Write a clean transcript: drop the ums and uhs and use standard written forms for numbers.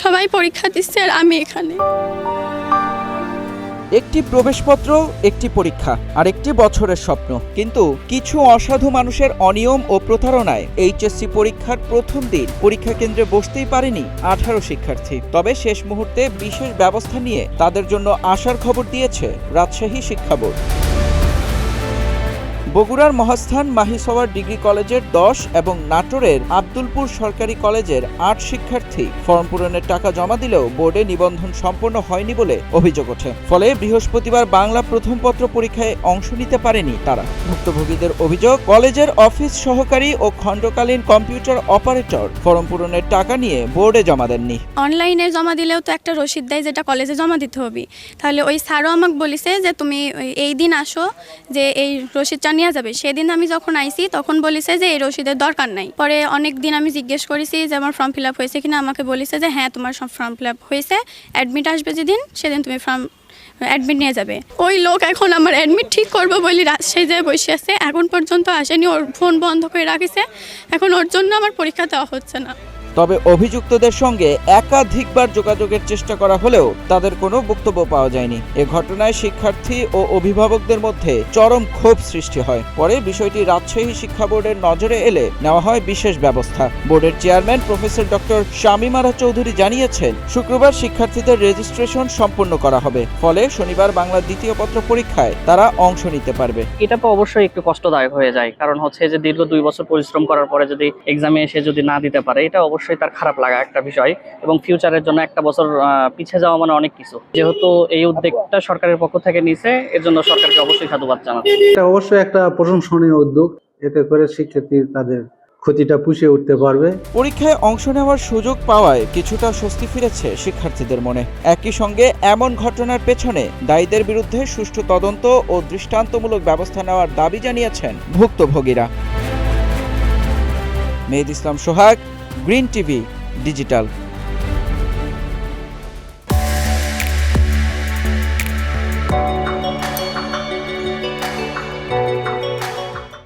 সবাই পরীক্ষা দিচ্ছে আর আমি এখানে। একটি প্রবেশপত্র, একটি পরীক্ষা আর একটি বছরের স্বপ্ন, কিন্তু কিছু অসাধু মানুষের অনিয়ম ও প্রতারণায় এইচএসসি পরীক্ষার প্রথম দিন পরীক্ষা কেন্দ্রে বসতেই পারেনি 18 শিক্ষার্থী। তবে শেষ মুহূর্তে বিশেষ ব্যবস্থা নিয়ে তাদের জন্য আশার খবর দিয়েছে রাজশাহী শিক্ষা বোর্ড। বগুড়ার মহাস্থান মাহিসওয়ার ডিগ্রি কলেজের 10 এবং নাটোরের আব্দুলপুর সরকারি কলেজের 8 শিক্ষার্থী ফর্ম পূরণের টাকা জমা দিলেও বোর্ডে নিবন্ধন সম্পন্ন হয়নি বলে অভিযোগ ওঠে। ফলে বৃহস্পতিবার বাংলা প্রথম পত্র পরীক্ষায় অংশ নিতে পারেনি তারা। ভুক্তভোগীদের অভিযোগ, কলেজের অফিস সহকারী ও খণ্ডকালীন কম্পিউটার অপারেটর ফর্ম পূরণের টাকা নিয়ে বোর্ডে জমা দেননি। অনলাইনে জমা দিলেও তো একটা রসিদ দেয় যেটা কলেজে জমা দিতে হবে। তাহলে ওই স্যারও আমাকে বলেছে যে তুমি এই দিন আসো, যে এই রসিদটা নিয়ে যাবে। সেদিন আমি যখন আইছি তখন বলেছে যে এই রসিদের দরকার নাই। পরে অনেক দিন আমি জিজ্ঞেস করেছি যে আমার ফর্ম ফিল আপ হয়েছে কিনা। আমাকে বলেছে যে হ্যাঁ তোমার সব ফর্ম ফিল আপ হয়েছে, অ্যাডমিট আসবে যেদিন সেদিন তুমি ফর্ম অ্যাডমিট নিয়ে যাবে। ওই লোক এখন আমার অ্যাডমিট ঠিক করবো বলে রাজশাহী যায় বসে আছে, এখন পর্যন্ত আসেনি। ওর ফোন বন্ধ করে রাখিছে, এখন ওর জন্য আমার পরীক্ষা দেওয়া হচ্ছে না। তবে অভিযুক্তদের সঙ্গে একাধিকবার যোগাযোগের চেষ্টা করা হলেও তাদের কোনো বক্তব্য পাওয়া যায়নি। এ ঘটনায় শিক্ষার্থী ও অভিভাবকদের মধ্যে চরম ক্ষোভ সৃষ্টি হয়। পরে বিষয়টি রাজশাহী শিক্ষা বোর্ডের নজরে এলে নেওয়া হয় বিশেষ ব্যবস্থা। বোর্ডের চেয়ারম্যান প্রফেসর ডক্টর শামীম আরা চৌধুরী জানিয়েছেন, শুক্রবার শিক্ষার্থীদের রেজিস্ট্রেশন সম্পন্ন করা হবে। ফলে শনিবার বাংলা দ্বিতীয় পত্র পরীক্ষায় তারা অংশ নিতে পারবে। এটা তো অবশ্যই একটু কষ্টদায়ক হয়ে যায়, কারণ হচ্ছে যে দীর্ঘ 2 বছর পরিশ্রম করার পরে যদি এক্সামে এসে যদি না দিতে পারে, এটা অবশ্যই তার খারাপ লাগা একটা বিষয়। এবং ফিউচারের জন্য একটা বছর পিছিয়ে যাওয়া মানে অনেক কিছু। যেহেতু এই উদ্যোগটা সরকারের পক্ষ থেকে নিছে, এর জন্য সরকারকে অবশ্যই সাধুবাদ জানাচ্ছি। এটা অবশ্যই একটা প্রশংসনীয় উদ্যোগ। এতে করে শিক্ষার্থী তাদের ক্ষতিটা পুষিয়ে উঠতে পারবে। পরীক্ষায় অংশ নেওয়ার সুযোগ পাওয়ায় কিছুটা স্বস্তি ফিরেছে শিক্ষার্থীদের মনে। একই সঙ্গে এমন ঘটনার পেছনে দায়ীদের বিরুদ্ধে সুষ্ঠু তদন্ত ও দৃষ্টান্তমূলক ব্যবস্থা নেওয়ার দাবি জানিয়েছেন ভুক্তভোগীরা। মেহেদী ইসলাম সোহাগ, গ্রিন টিভি ডিজিটাল।